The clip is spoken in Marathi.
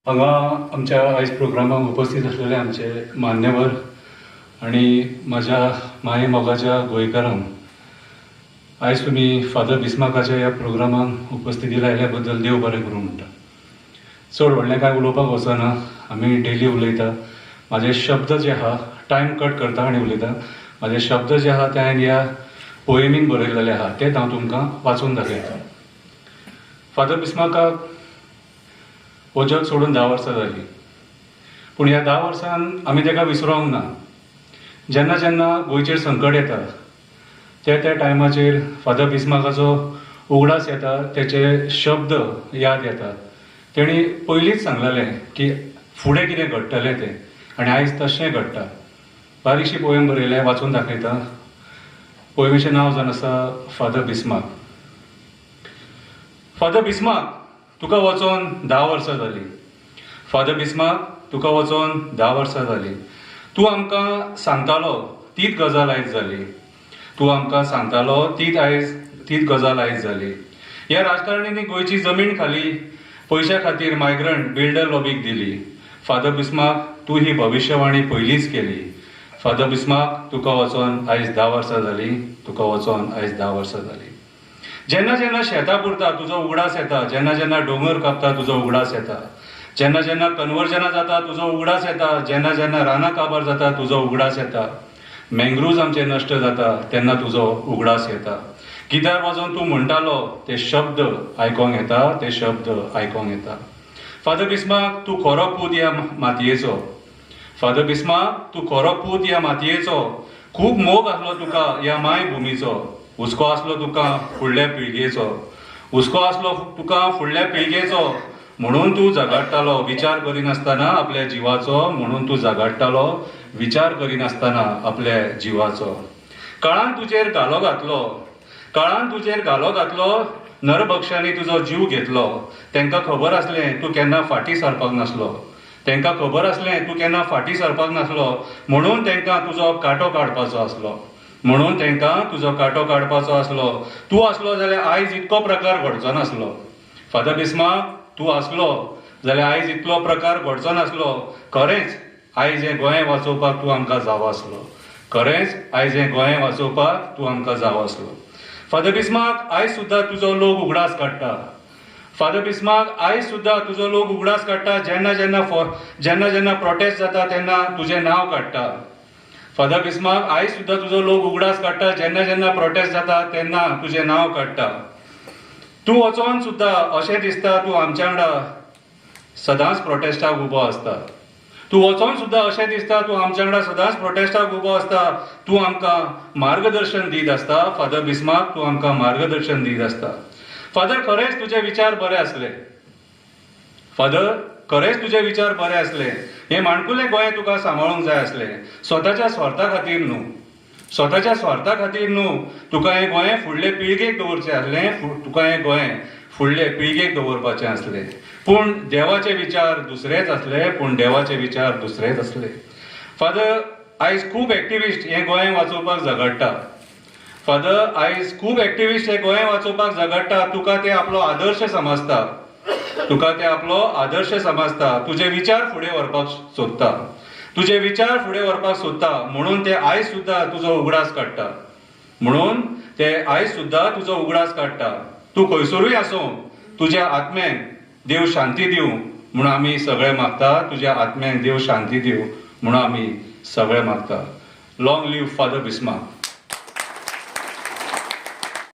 हांगा आमच्या आयज प्रोग्रामाक उपस्थित असलेले आमचे मान्यवर आणि माझ्या माये मोगाच्या गोंयकारांक आयज तुमी फादर बिस्मार्काच्या ह्या प्रोग्रामाक उपस्थिती लायल्या बद्दल देव बरें करूं म्हणटा. चड व्हडलें कांय उलोवपाक वचना, आमी डेली उलयता. म्हाजे शब्द जे आहा टायम कट करता आनी उलयता. म्हाजे शब्द जे आहा ते हांवें ह्या पोएमीन बरयलेले आहा तेच हांव तुमकां वाचून दाखयता. फादर बिस्मार्काक हो जग सोडून 10 वर्सां जालीं, पूण ह्या 10 वर्सांत आमी ताका विसरोंक ना. जेन्ना जेन्ना गोंयचेर संकट येता त्या टायमाचेर फादर बिस्मार्काचो उगडास येता, तेचे शब्द याद येतात. तेणी पयलींच सांगलेलें की फुडें कितें घडटलें तें, आनी आयज तशें घडटा. बारीकशी पोयम बरयल्या, वाचून दाखयता. पोयमीचें नांव जावन आसा फादर बिस्मार्क. फादर बिस्मार्क, तुका वचोन 10 वर्सां जालीं. फादर बिस्मार्क, तुका वचोन 10 वर्सां जालीं. तूं आमकां सांगतालो तीच गजाल आयज जाली. तूं आमकां सांगतालो तीच गजाल आयज जाली. ह्या राजकारण्यांनी गोंयची जमीन खाली पयशा खातीर मायग्रंट बिल्डर लॉबीक दिली. फादर बिस्मार्क, तूं ही भविश्यवाणी पयलींच केली. फादर बिस्मार्क, तुका वचोन आयज 10 वर्सां जालीं. तुका वचोन आयज 10 वर्सां जालीं. जेन्ना जेन्ना शेतां पुरता तुजो उगडास येता, जेन्ना जेन्ना दोंगर कापता तुजो उगडास येता, जेन्ना जेन्ना कन्वर्जनां जाता तुजो उगडास येता, जेन्ना जेन्ना रानां काबार जाता तुजो उगडास येता, मँग्रुव्ज आमचे नश्ट जाता तेन्ना तुजो उगडास येता. गिटार वाजोवन तूं म्हणटालो ते शब्द आयकोंक येता, ते शब्द आयकोंक येता. फादर बिस्मार्क, तूं खरो पूत ह्या मातयेचो. फादर बिस्मार्क, तूं खरो पूत ह्या मातयेचो. खूब मोग आसलो तुका ह्या मायभुमीचो. हुस्को आसलो तुका फुडल्या पिळगेचो. हुस्को आसलो तुका फुडल्या पिळगेचो. म्हणून तूं झगडटालो विचार करिनासतना आपल्या जिवाचो. म्हणून तूं झगडटालो विचार करिनासतना आपल्या जिवाचो. काळान तुजेर घालो घातलो. काळान तुजेर घालो घातलो. नरभक्षांनी तुजो जीव घेतलो. तांकां खबर आसलें तूं केन्ना फाटीं सरपाक नासलो. तांकां खबर आसलें तूं केन्ना फाटीं सरपाक नासलो. म्हणून तांकां तुजो कांटो काडपाचो आसलो. म्हणून तांकां तुजो कांटो काडपाचो आसलो. तूं आसलो जाल्यार आयज इतको प्रकार घडचो नासलो. फादर बिस्मार्क, तूं आसलो जाल्यार आयज इतलो प्रकार घडचो नासलो. खरेंच आयज हें गोंय वाचोवपाक तूं आमकां जावो आसलो. खरेंच आयज हें गोंय वाचोवपाक तूं आमकां जावो आसलो. फादर बिस्मार्क, आयज सुद्दां तुजो लोक उगडास काडटा. फादर बिस्मार्क, आयज सुद्दां तुजो लोक उगडास काडटा. जेन्ना जेन्ना प्रोटेस्ट जाता तेन्ना तुजें नांव काडटा. फादर बिस्मार्क, आयज सुद्दां तुजो लोक उगडास काडटा. जेन्ना जेन्ना प्रोटेस्ट जाता तेन्ना तुजें नांव काडटा. तूं वचोन सुद्दां अशें दिसता तूं आमच्या वांगडा सदांच प्रोटेस्टाक उबो आसता. तूं वचोन सुद्दां अशें दिसता तूं आमच्या वांगडा सदांच प्रोटेस्टाक उबो आसता. तूं आमकां मार्गदर्शन दीत आसता. फादर बिस्मार्क, तूं आमकां मार्गदर्शन दीत आसता. फादर, खरेंच तुजे विचार बरे आसले. फादर, खरेंच तुजे विचार बरे आसले. हें माणकुलें गोंय तुका सांबाळूंक जाय आसलें. स्वताच्या स्वार्था खातीर न्हू. स्वताच्या स्वार्था खातीर न्हू. तुका हें गोंय फुडले पिळगेक दवरचें आसलें. तुका हें गोंय फुडले पिळगेक दवरपाचें आसलें. पूण देवाचे विचार दुसरेच आसले. पूण देवाचे विचार दुसरेच आसले. फादर, आयज खूब एक्टिविस्ट हें गोंय वाचोवपाक झगडटा. फादर, आयज खूब एक्टिविस्ट हें गोंय वाचोवपाक झगडटा. तुका ते आपलो आदर्श समजता. तुका ते आपलो आदर्श समजता. तुजे विचार फुडें व्हरपाक सोदता. तुजे विचार फुडें व्हरपाक सोदता. म्हणून ते आयज सुद्दां तुजो उगडास काडटा. म्हणून ते आयज सुद्दां तुजो उगडास काडटा. तूं खंयसरूय आसूं, तुज्या आत्म्याक देव शांती दिवं म्हणून आमी सगळे मागता. तुज्या आत्म्याक देव शांती दिवं म्हणून आमी सगळे मागता. Long live father Bismarck.